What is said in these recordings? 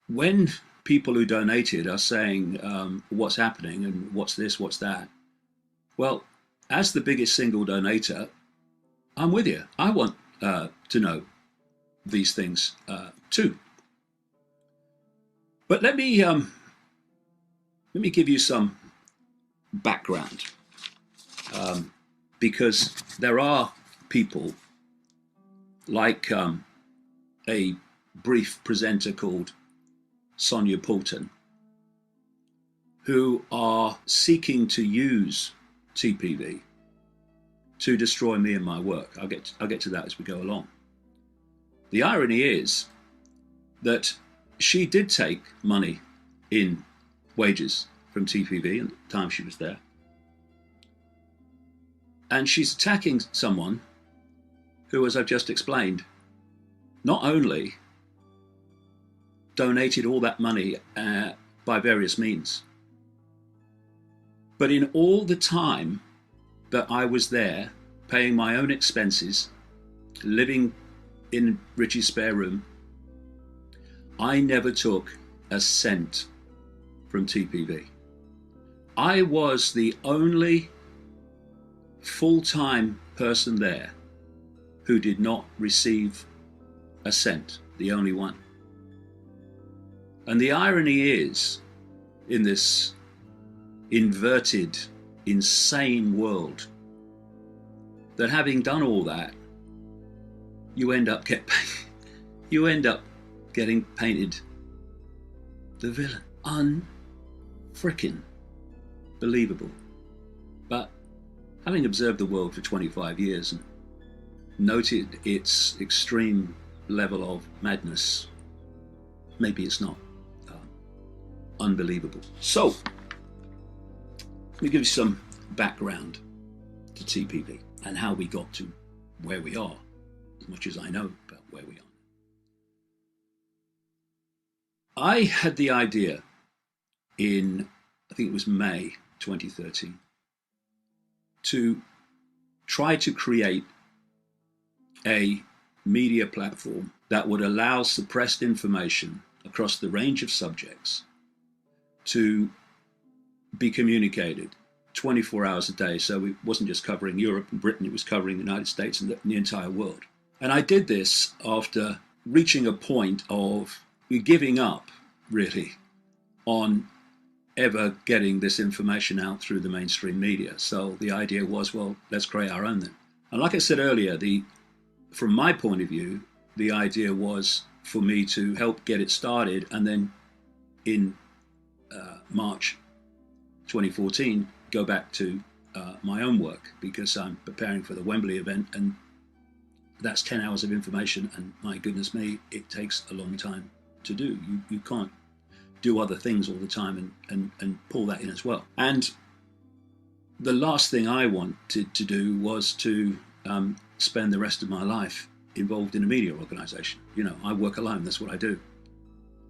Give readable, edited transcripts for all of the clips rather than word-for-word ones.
when people who donated are saying what's happening and what's this, what's that, well, as the biggest single donator, I'm with you. I want to know these things too. But let me give you some background, because there are people like a brief presenter called Sonia Poulton who are seeking to use TPV to destroy me and my work. I'll get to that as we go along. The irony is that she did take money in wages from TPV at the time she was there. And she's attacking someone who, as I've just explained, not only donated all that money by various means, but in all the time that I was there, paying my own expenses, living in Richie's spare room, I never took a cent from TPV. I was the only full-time person there who did not receive a cent, the only one. And the irony is, in this inverted, insane world, that having done all that, you end up getting painted the villain. Unfrickin' believable. But having observed the world for 25 years and noted its extreme level of madness, maybe it's not unbelievable. So, let me give you some background to TPV and how we got to where we are, as much as I know about where we are. I had the idea in, I think it was May 2013, to try to create a media platform that would allow suppressed information across the range of subjects to be communicated 24 hours a day. So it wasn't just covering Europe and Britain, it was covering the United States and the entire world. And I did this after reaching a point of giving up, really, on ever getting this information out through the mainstream media. So the idea was, well, let's create our own then. And like I said earlier, from my point of view, the idea was for me to help get it started, and then in March 2014, go back to my own work, because I'm preparing for the Wembley event, and that's 10 hours of information, and my goodness me, it takes a long time to do. You can't do other things all the time and pull that in as well. And the last thing I wanted to do was to spend the rest of my life involved in a media organization. You know, I work alone, that's what I do.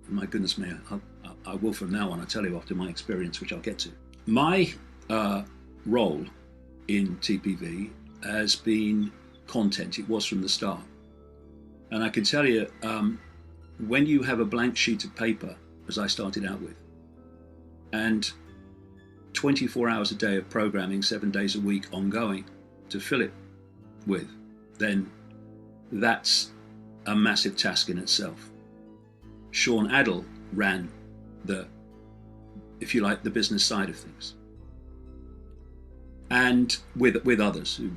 And my goodness me, I will from now on, I tell you, after my experience, which I'll get to. My role in TPV has been content. It was from the start. And I can tell you, when you have a blank sheet of paper, as I started out with, and 24 hours a day of programming, 7 days a week ongoing to fill it with, then that's a massive task in itself. Sean Adel ran the, if you like, the business side of things, and with others who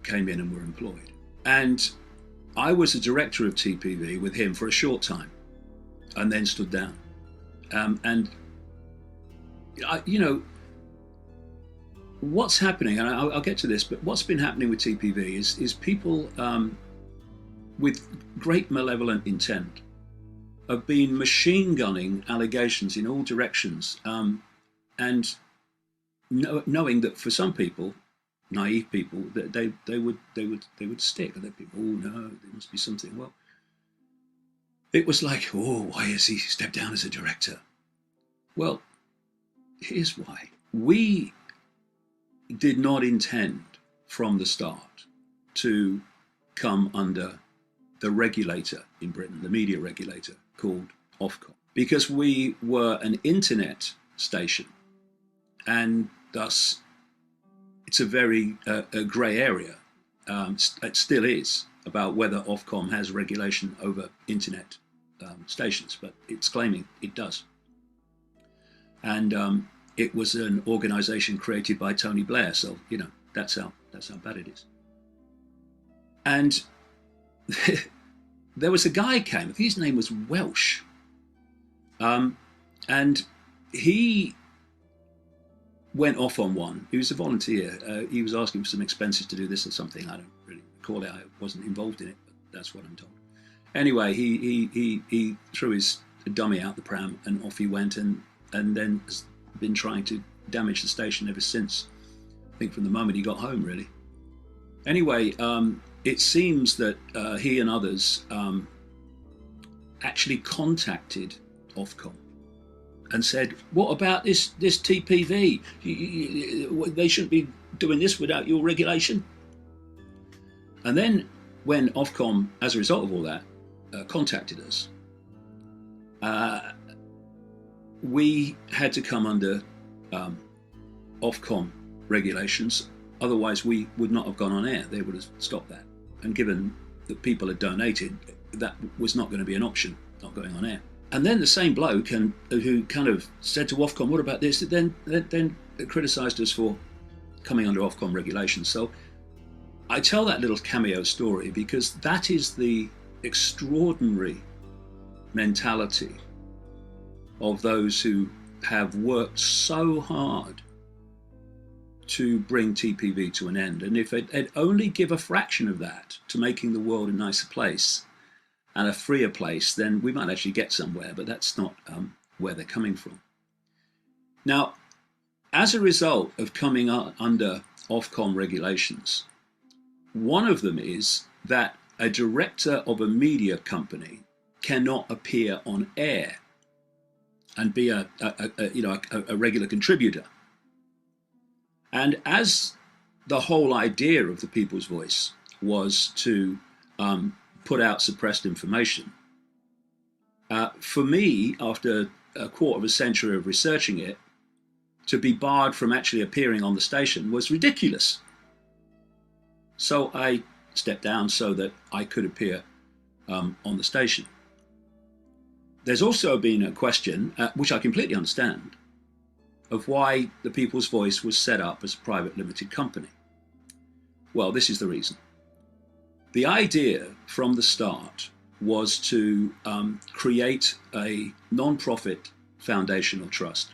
came in and were employed. And I was a director of TPV with him for a short time, and then stood down. And you know, what's happening, and I'll get to this, but what's been happening with TPV is people with great malevolent intent have been machine gunning allegations in all directions, and knowing that for some people, naive people, that they would stick. They'd be, oh no, there must be something. Well, it was like, oh, why has he stepped down as a director? Well, here's why. We did not intend from the start to come under the regulator in Britain, the media regulator called Ofcom, because we were an internet station, and thus it's a very a grey area. It still is about whether Ofcom has regulation over internet stations, but it's claiming it does. And it was an organisation created by Tony Blair, so you know that's how bad it is. And there was a guy came, I think his name was Welsh, and he went off on one. He was a volunteer. He was asking for some expenses to do this or something. I don't really recall it. I wasn't involved in it, but that's what I'm told. Anyway, he threw his dummy out the pram and off he went, and then has been trying to damage the station ever since. I think from the moment he got home, really. Anyway, it seems that he and others actually contacted Ofcom and said, what about this TPV? They shouldn't be doing this without your regulation. And then when Ofcom, as a result of all that, contacted us, we had to come under Ofcom regulations. Otherwise, we would not have gone on air. They would have stopped that. And given that people had donated, that was not going to be an option, not going on air. And then the same bloke who kind of said to Ofcom, what about this? Then criticised us for coming under Ofcom regulations. So I tell that little cameo story because that is the extraordinary mentality of those who have worked so hard to bring TPV to an end. And if they'd only give a fraction of that to making the world a nicer place and a freer place, then we might actually get somewhere, but that's not where they're coming from. Now, as a result of coming under Ofcom regulations, one of them is that a director of a media company cannot appear on air and be a regular contributor. And as the whole idea of the People's Voice was to put out suppressed information, for me, after a quarter of a century of researching it, to be barred from actually appearing on the station was ridiculous. So I stepped down so that I could appear on the station. There's also been a question, which I completely understand, of why the People's Voice was set up as a private limited company. Well, this is the reason. The idea from the start was to create a non-profit foundational trust,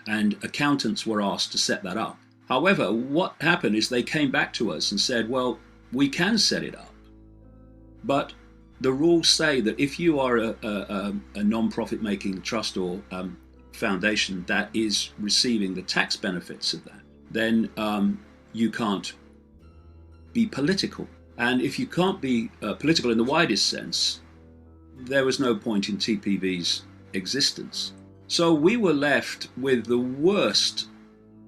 and accountants were asked to set that up. However, what happened is they came back to us and said, well, we can set it up, but the rules say that if you are a non-profit making trust or foundation that is receiving the tax benefits of that, then you can't be political. And if you can't be political in the widest sense, there was no point in TPV's existence. So we were left with the worst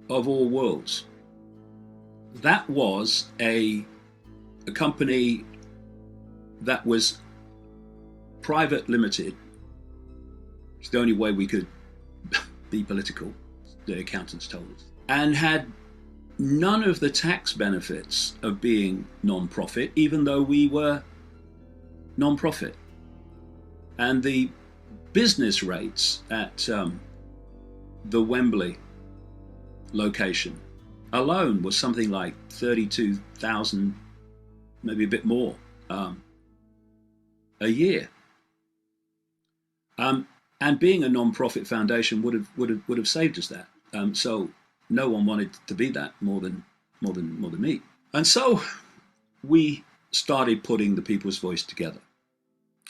of all worlds. That was a company that was private limited. It's the only way we could be political, the accountants told us, and had none of the tax benefits of being non-profit, even though we were non-profit. And the business rates at the Wembley location alone was something like 32,000, maybe a bit more, a year. And being a non-profit foundation would have saved us that. So no one wanted to be that more than me. And so we started putting the People's Voice together,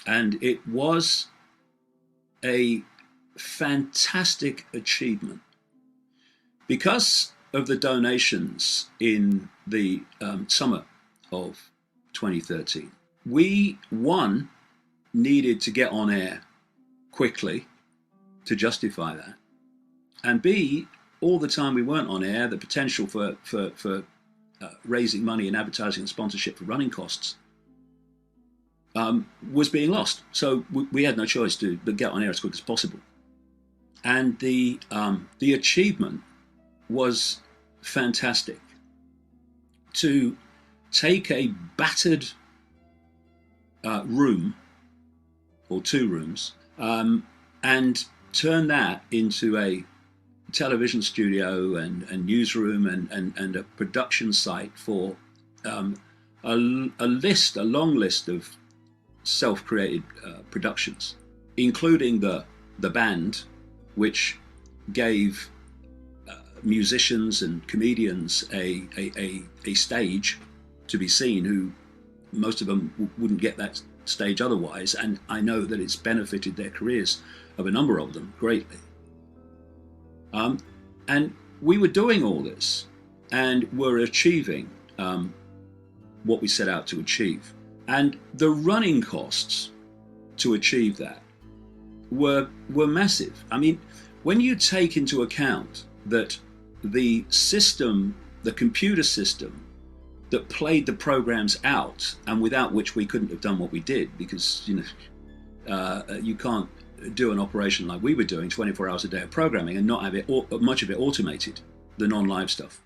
and it was a fantastic achievement because of the donations in the summer of 2013. We, one, needed to get on air quickly to justify that, and B, all the time we weren't on air, the potential for raising money in advertising and sponsorship for running costs was being lost. So we had no choice to get on air as quick as possible. And the achievement was fantastic. To take a battered room or two rooms and turn that into a television studio and newsroom and a production site for a long list of self-created productions, including the band, which gave musicians and comedians a stage to be seen, who most of them wouldn't get that stage otherwise, and I know that it's benefited their careers of a number of them greatly. And we were doing all this and were achieving what we set out to achieve. And the running costs to achieve that were massive. I mean, when you take into account that the system, the computer system that played the programs out, and without which we couldn't have done what we did, because you can't do an operation like we were doing 24 hours a day of programming and not have it much of it automated, the non-live stuff.